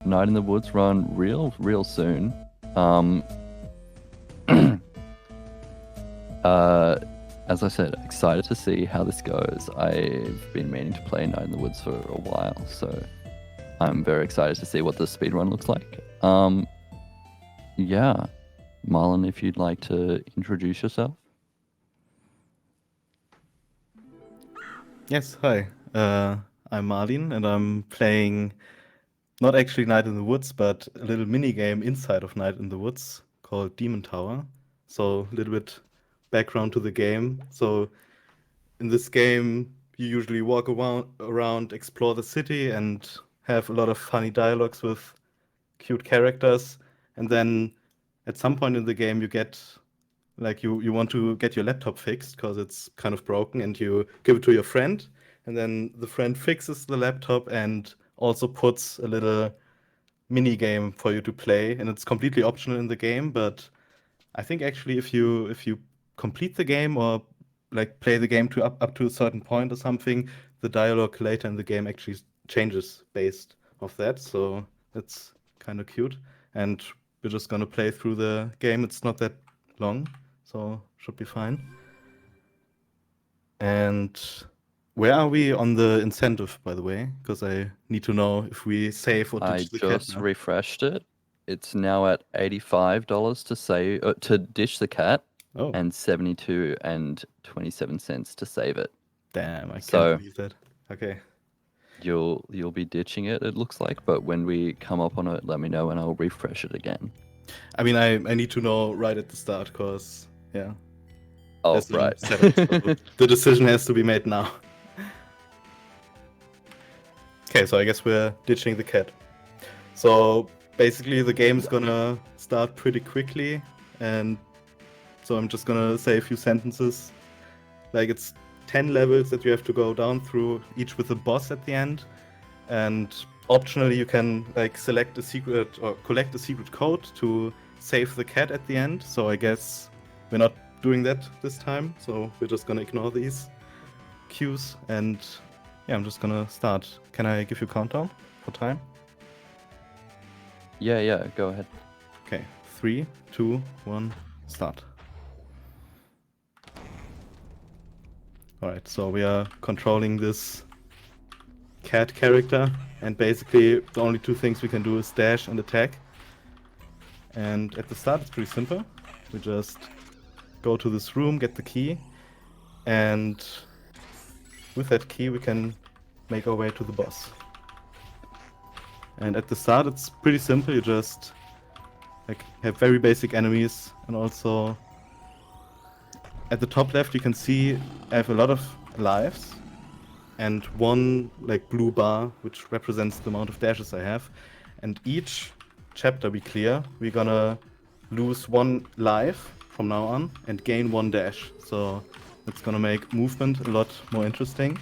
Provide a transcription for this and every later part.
Night in the Woods run real soon. As I said, excited to see how this goes. I've been meaning to play Night in the Woods for a while, so I'm very excited to see what the speedrun looks like. Yeah. Marlin, if you'd like to introduce yourself. Yes, hi. I'm Marlin, and I'm playing not actually Night in the Woods, but a little mini game inside of Night in the Woods called DemonTower. So a little bit background to the game. So in this game, you usually walk around, explore the city, and have a lot of funny dialogues with cute characters. And then at some point in the game, you get like you want to get your laptop fixed because it's kind of broken, and you give it to your friend, and then the friend fixes the laptop and also puts a little mini game for you to play, and it's completely optional in the game. But I think actually if you complete the game or like play the game to up to a certain point or something, the dialogue later in the game actually changes based off that. So that's kind of cute. And we're just gonna play through the game. It's not that long, so should be fine. And where are we on the incentive, by the way? Because I need to know if we save or I ditch the cat just now. refreshed it. It's now at $85 to ditch the cat, Oh, and 72.27 to save it. damn, I can't So believe that. Okay. you'll be ditching it, it looks like, but when we come up on it, let me know and I'll refresh it again. I mean, I need to know right at the start, because, yeah, Oh, there's some right. setup. So the decision has to be made now. Okay, so I guess we're ditching the cat. So basically, the game is gonna start pretty quickly, and so I'm just gonna say a few sentences. Like, it's 10 levels that you have to go down through, each with a boss at the end. And optionally, you can like select a secret or collect a secret code to save the cat at the end. So I guess we're not doing that this time. So we're just gonna ignore these cues, and yeah, I'm just gonna start. Can I give you a countdown for time? Yeah, go ahead. Okay, 3, 2, 1, start. Alright, so we are controlling this cat character, and basically the only two things we can do is dash and attack. And at the start it's pretty simple. We just go to this room, get the key, and with that key we can make our way to the boss. And at the start it's pretty simple. You just like have very basic enemies, and also at the top left you can see I have a lot of lives and one like blue bar which represents the amount of dashes I have. And each chapter we clear, we're gonna lose 1 life from now on and gain 1 dash. So it's gonna make movement a lot more interesting.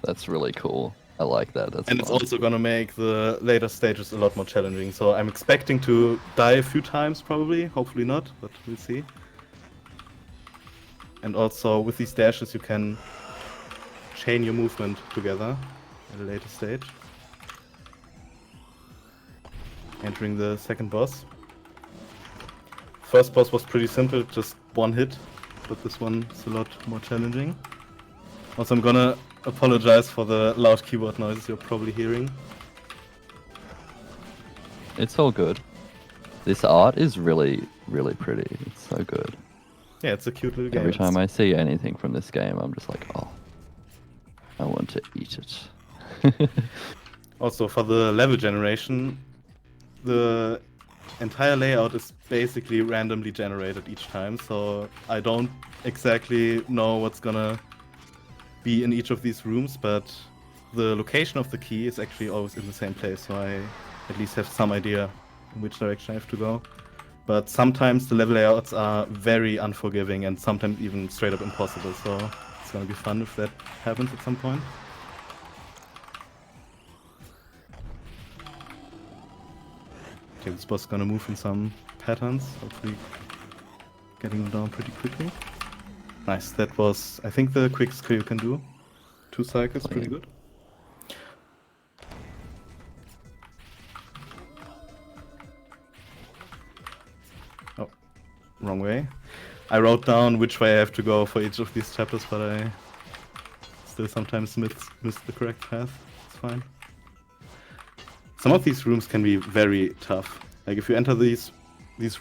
That's really cool. I like that. That's And it's fun. also gonna make the later stages a lot more challenging. So I'm expecting to die a few times probably, hopefully not, but we'll see. And also with these dashes you can chain your movement together at a later stage. Entering the second boss. First boss was pretty simple, just 1 hit, but this one is a lot more challenging. Also, I'm gonna apologize for the loud keyboard noises you're probably hearing. It's all good. This art is really pretty. It's so good. Yeah, it's a cute little game. Every time I see anything from this game, I'm just like, oh, I want to eat it. Also, for the level generation, the entire layout is basically randomly generated each time, so I don't exactly know what's gonna be in each of these rooms, but the location of the key is actually always in the same place, so I at least have some idea in which direction I have to go. But sometimes the level layouts are very unforgiving and sometimes even straight up impossible, so it's gonna be fun if that happens at some point. Okay, this boss is gonna move in some patterns, hopefully getting him down pretty quickly. Nice, that was, I think, the quickest kill you can do. 2 cycles, pretty good. wrong way. I wrote down which way I have to go for each of these chapters, but I still sometimes miss the correct path. It's fine. Some of these rooms can be very tough. Like if you enter these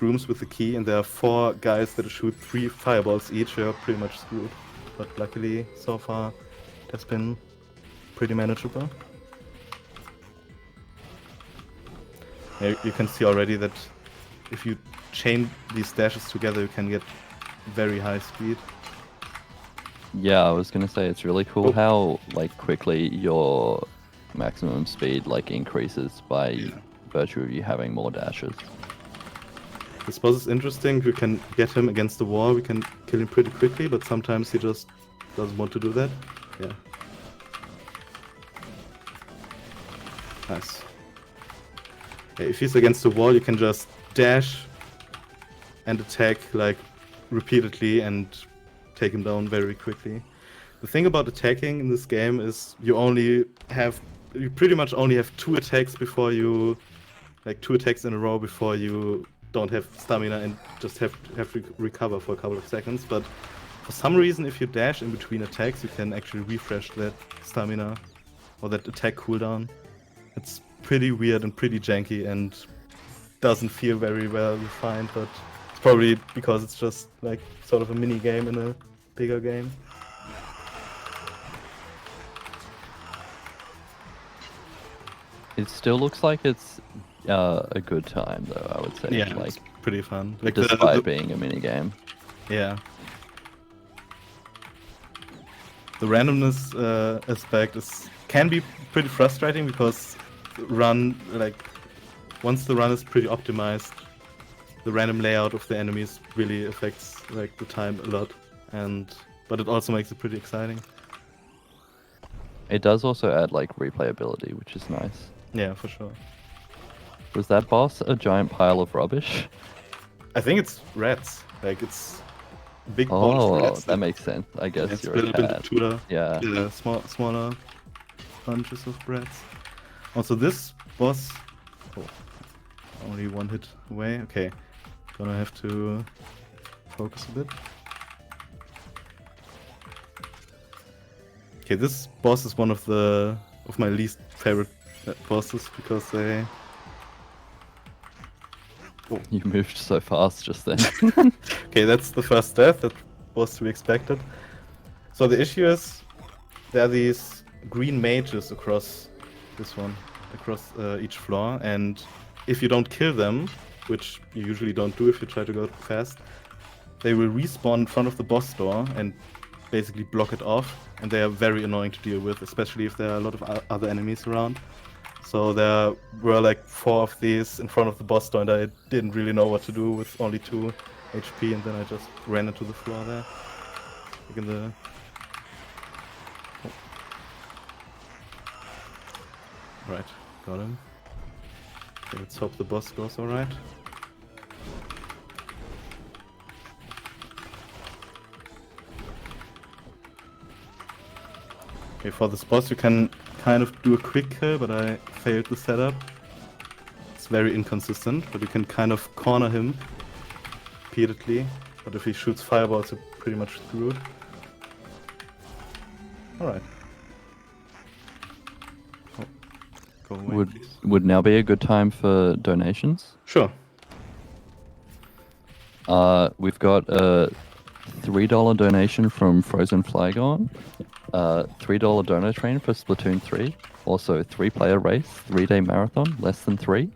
rooms with the key and there are 4 guys that shoot 3 fireballs each, you're pretty much screwed. But luckily, so far, it has been pretty manageable. You can see already that if you chain these dashes together, you can get very high speed. Yeah, I was gonna say it's really cool how like quickly your maximum speed like increases by virtue of you having more dashes. This boss is interesting. We can get him against the wall. We can kill him pretty quickly, but sometimes he just doesn't want to do that. Yeah. Nice. Yeah, if he's against the wall, you can just dash and attack like repeatedly and take him down very quickly. The thing about attacking in this game is you pretty much only have 2 attacks before you, like 2 attacks in a row before you don't have stamina and just have to recover for a couple of seconds. But for some reason, if you dash in between attacks, you can actually refresh that stamina or that attack cooldown. It's pretty weird and pretty janky and doesn't feel very well refined, but it's probably because it's just like sort of a mini game in a bigger game. It still looks like it's a good time though, I would say. Yeah, like it's pretty fun. Like despite being a mini game. Yeah. The randomness aspect can be pretty frustrating because once the run is pretty optimized, the random layout of the enemies really affects like the time a lot, but it also makes it pretty exciting. It does also add like replayability, which is nice. Yeah, for sure. Was that boss a giant pile of rubbish? I think it's rats. Like it's a big ball of Oh, rats. that makes sense. I guess It's you're a little a bit cat. Yeah. smaller bunches of rats. Also, this boss, only 1 hit away. Okay, gonna have to focus a bit. Okay, this boss is one of my least favorite bosses because they. Oh. You moved so fast just then. Okay, that's the first death. That was to be expected. So the issue is there are these green mages across each floor, and if you don't kill them, which you usually don't do if you try to go fast, they will respawn in front of the boss door and basically block it off, and they are very annoying to deal with, especially if there are a lot of other enemies around. So there were like 4 of these in front of the boss door, and I didn't really know what to do with only 2 HP, and then I just ran into the floor there. Like in the... Oh. Right, got him. Okay, let's hope the boss goes alright. Okay, for this boss you can kind of do a quick kill, but I failed the setup. It's very inconsistent, but you can kind of corner him repeatedly. But if he shoots fireballs, you're pretty much screwed. Alright. Oh, go away, please. Would now be a good time for donations? Sure. We've got a $3 donation from Frozen Flygon, $3 donor train for Splatoon 3, also 3-player race, 3-day marathon, less than 3.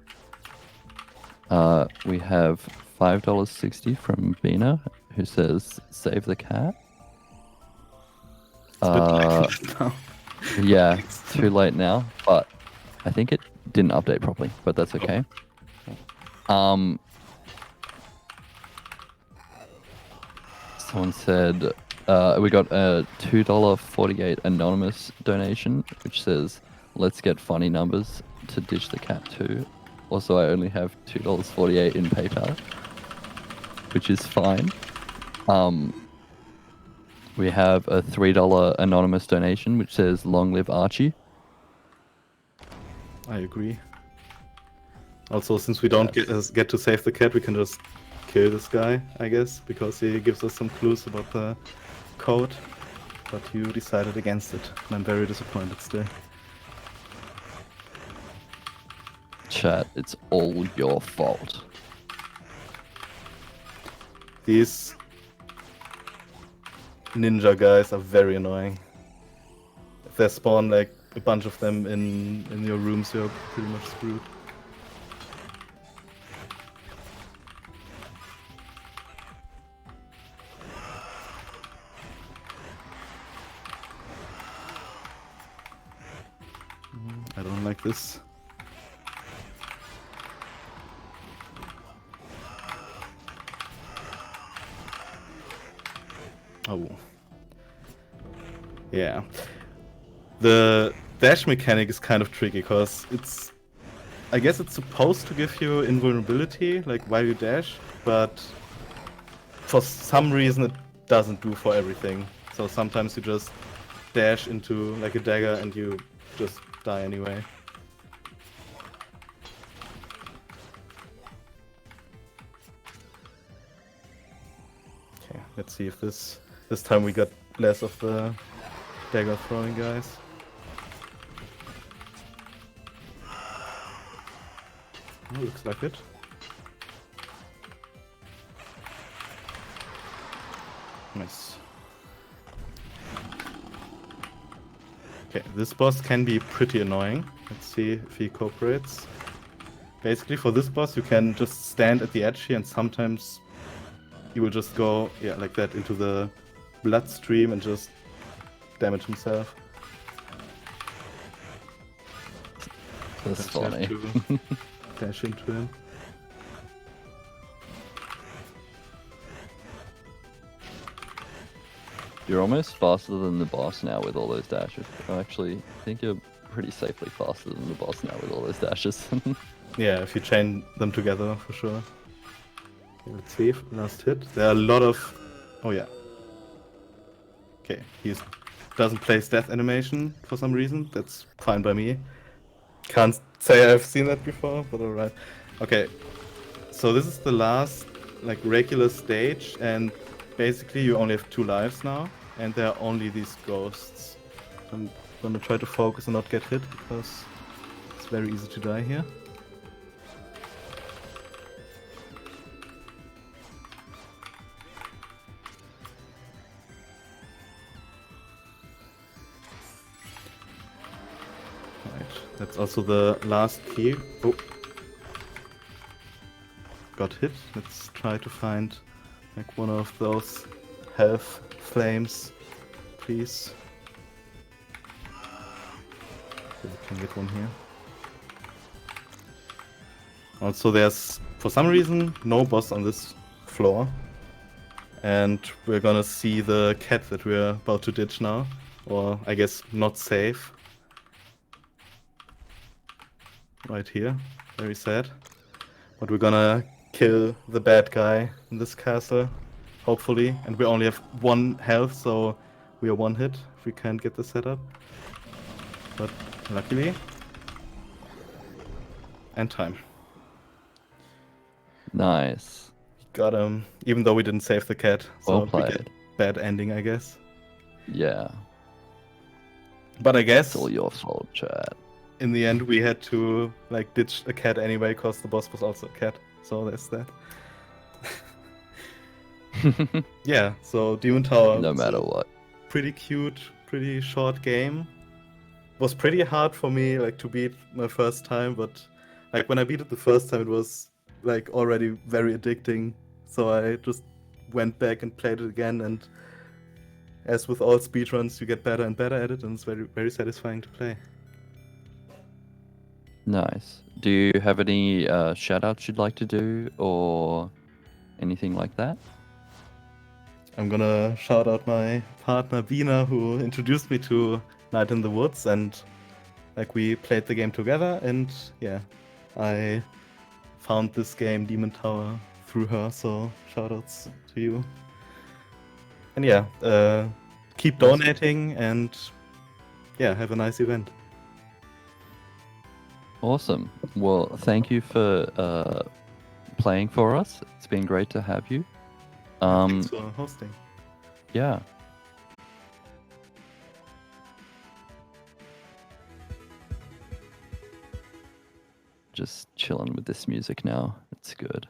We have $5.60 from Bina, who says, save the cat. It's a bit late now. Yeah, it's too late now, but I think it didn't update properly, but that's okay. Someone said, we got a $2.48 anonymous donation, which says, let's get funny numbers to ditch the cat too. Also, I only have $2.48 in PayPal, which is fine. We have a $3 anonymous donation, which says, long live Archie. I agree. Also, since we don't get to save the cat, we can just kill this guy, I guess, because he gives us some clues about the code. But you decided against it, and I'm very disappointed still. Chat, it's all your fault. These ninja guys are very annoying. If they spawn like a bunch of them in your rooms, you're pretty much screwed. I don't like this. Oh. Yeah. The dash mechanic is kind of tricky because I guess it's supposed to give you invulnerability, like while you dash, but for some reason it doesn't do for everything. So sometimes you just dash into like a dagger and you just die anyway. Okay, let's see if this time we got less of the dagger throwing guys. Oh, looks like it. Nice. Okay, this boss can be pretty annoying. Let's see if he cooperates. Basically, for this boss, you can just stand at the edge here, and sometimes he will just go, yeah, like that into the bloodstream and just damage himself. That's Just have funny. to dash into him. You're almost faster than the boss now with all those dashes. I actually think you're pretty safely faster than the boss now with all those dashes. Yeah, if you chain them together, for sure. Okay, let's see. Last hit. There are a lot of... Oh, yeah. Okay, he doesn't place death animation for some reason. That's fine by me. Can't say I've seen that before, but alright. Okay, so this is the last like regular stage, and basically you only have 2 lives now, and there are only these ghosts. I'm gonna try to focus and not get hit, because it's very easy to die here. That's also the last key. Oh. Got hit. Let's try to find like one of those health flames, please. Okay, we can get one here. Also, there's, for some reason, no boss on this floor. And we're gonna see the cat that we're about to ditch now. Or, I guess, not safe. Right here. Very sad. But we're gonna kill the bad guy in this castle, hopefully. And we only have 1 health, so we are 1 hit if we can't get the setup. But luckily. And time. Nice. Got him, even though we didn't save the cat. So Well we played. get bad ending, I guess. Yeah. But I guess It's all your fault, chat. in the end we had to like ditch a cat anyway, because the boss was also a cat. So there's that. Yeah, so DemonTower. No matter what. Pretty cute, pretty short game. Was pretty hard for me like to beat my first time, but like when I beat it the first time it was like already very addicting. So I just went back and played it again, and as with all speedruns you get better and better at it, and it's very, very satisfying to play. Nice. Do you have any shout-outs you'd like to do or anything like that? I'm gonna shout out my partner Bina, who introduced me to Night in the Woods, and like we played the game together, and yeah, I found this game DemonTower through her, so shoutouts to you. And yeah, keep donating, and yeah, have a nice event. Awesome. Well, thank you for playing for us. It's been great to have you. Thanks for hosting. Yeah. Just chilling with this music now. It's good.